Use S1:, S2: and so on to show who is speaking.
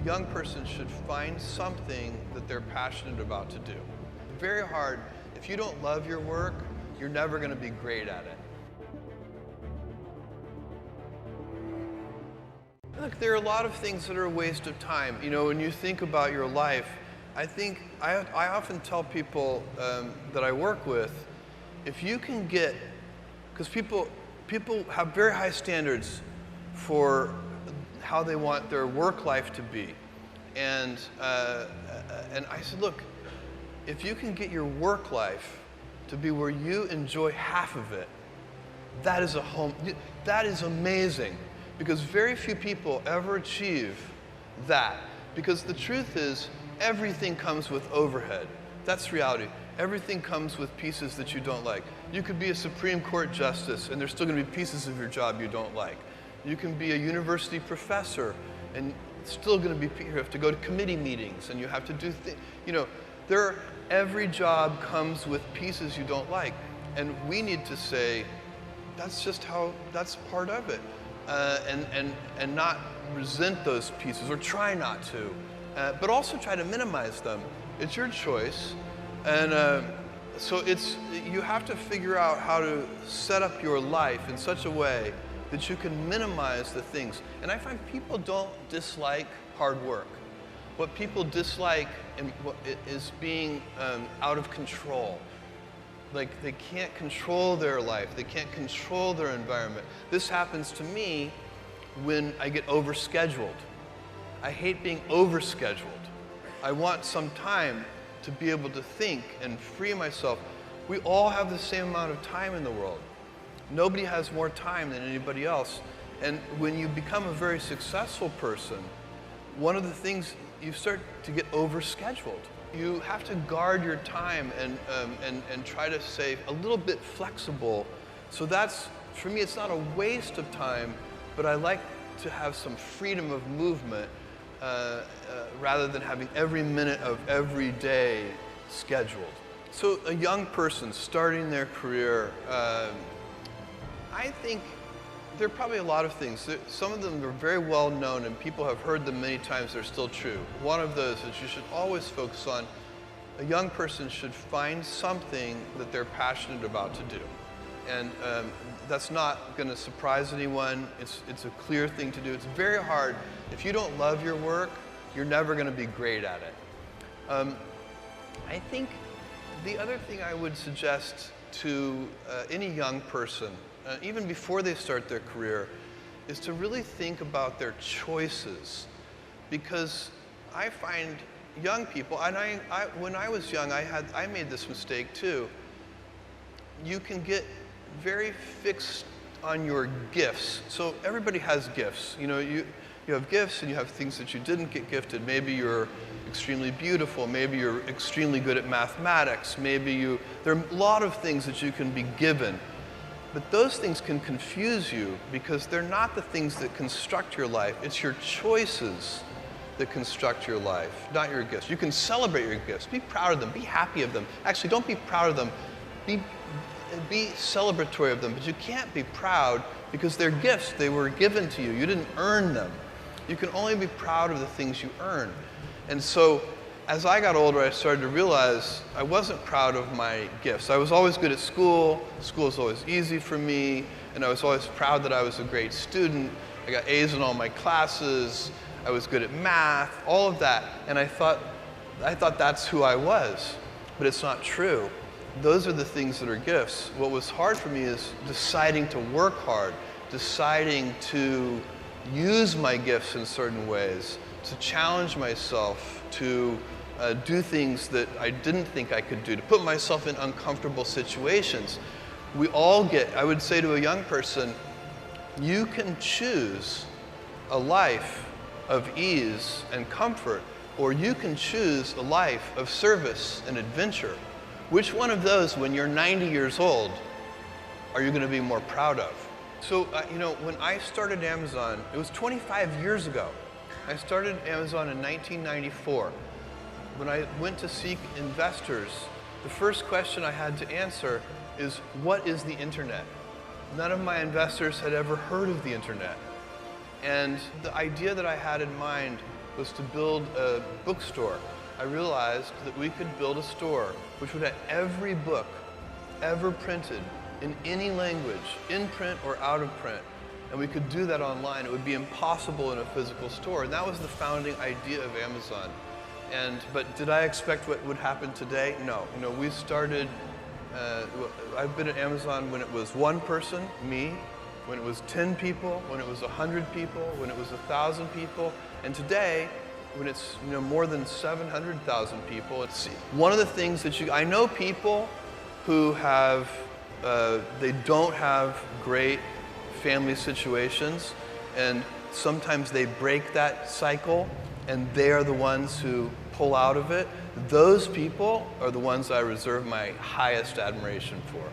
S1: A young person should find something that they're passionate about to do. Very hard. If you don't love your work, you're never going to be great at it. Look, there are a lot of things that are a waste of time. You know, when you think about your life, I often tell people that I work with, if you can get, because people have very high standards for how they want their work life to be, and I said, look, if you can get your work life to be where you enjoy half of it, that is amazing. Because very few people ever achieve that. Because the truth is, everything comes with overhead. That's reality. Everything comes with pieces that you don't like. You could be a Supreme Court justice, and there's still going to be pieces of your job you don't like. You can be a university professor, and it's still going to be, you have to go to committee meetings, and you have to do things. You know, every job comes with pieces you don't like. And we need to say, that's part of it. And not resent those pieces, or try not to, but also try to minimize them. It's your choice, and so you have to figure out how to set up your life in such a way that you can minimize the things. And I find people don't dislike hard work. What people dislike is being out of control. Like, they can't control their life. They can't control their environment. This happens to me when I get overscheduled. I hate being overscheduled. I want some time to be able to think and free myself. We all have the same amount of time in the world. Nobody has more time than anybody else. And when you become a very successful person, one of the things, you start to get overscheduled. You have to guard your time and try to stay a little bit flexible. So that's, for me, it's not a waste of time, but I like to have some freedom of movement rather than having every minute of every day scheduled. So a young person starting their career, I think there are probably a lot of things. Some of them are very well known and people have heard them many times. They're still true. One of those is you should always focus on, a young person should find something that they're passionate about to do. And that's not going to surprise anyone. It's a clear thing to do. It's very hard. If you don't love your work, you're never going to be great at it. I think the other thing I would suggest to any young person, even before they start their career, is to really think about their choices. Because I find young people, and when I was young, I made this mistake too. You can get very fixed on your gifts. So everybody has gifts. You know, you have gifts and you have things that you didn't get gifted. Maybe you're extremely beautiful. Maybe you're extremely good at mathematics. There are a lot of things that you can be given. But those things can confuse you because they're not the things that construct your life. It's your choices that construct your life, not your gifts. You can celebrate your gifts. Be proud of them. Be happy of them. Actually, don't be proud of them. Be celebratory of them. But you can't be proud because they're gifts. They were given to you. You didn't earn them. You can only be proud of the things you earn. And so, as I got older, I started to realize I wasn't proud of my gifts. I was always good at school. School was always easy for me. And I was always proud that I was a great student. I got A's in all my classes. I was good at math, all of that. And I thought that's who I was. But it's not true. Those are the things that are gifts. What was hard for me is deciding to work hard, deciding to use my gifts in certain ways, to challenge myself, to do things that I didn't think I could do, to put myself in uncomfortable situations. We all I would say to a young person, you can choose a life of ease and comfort, or you can choose a life of service and adventure. Which one of those, when you're 90 years old, are you going to be more proud of? So, you know, when I started Amazon, it was 25 years ago. I started Amazon in 1994. When I went to seek investors, the first question I had to answer is, what is the internet? None of my investors had ever heard of the internet. And the idea that I had in mind was to build a bookstore. I realized that we could build a store which would have every book ever printed in any language, in print or out of print. And we could do that online. It would be impossible in a physical store. And that was the founding idea of Amazon. But did I expect what would happen today? No. You know, we started, I've been at Amazon when it was one person, me, when it was 10 people, when it was 100 people, when it was 1,000 people. And today, when it's more than 700,000 people, it's one of the things that I know people who have, they don't have great family situations, and sometimes they break that cycle, and they are the ones who pull out of it. Those people are the ones I reserve my highest admiration for.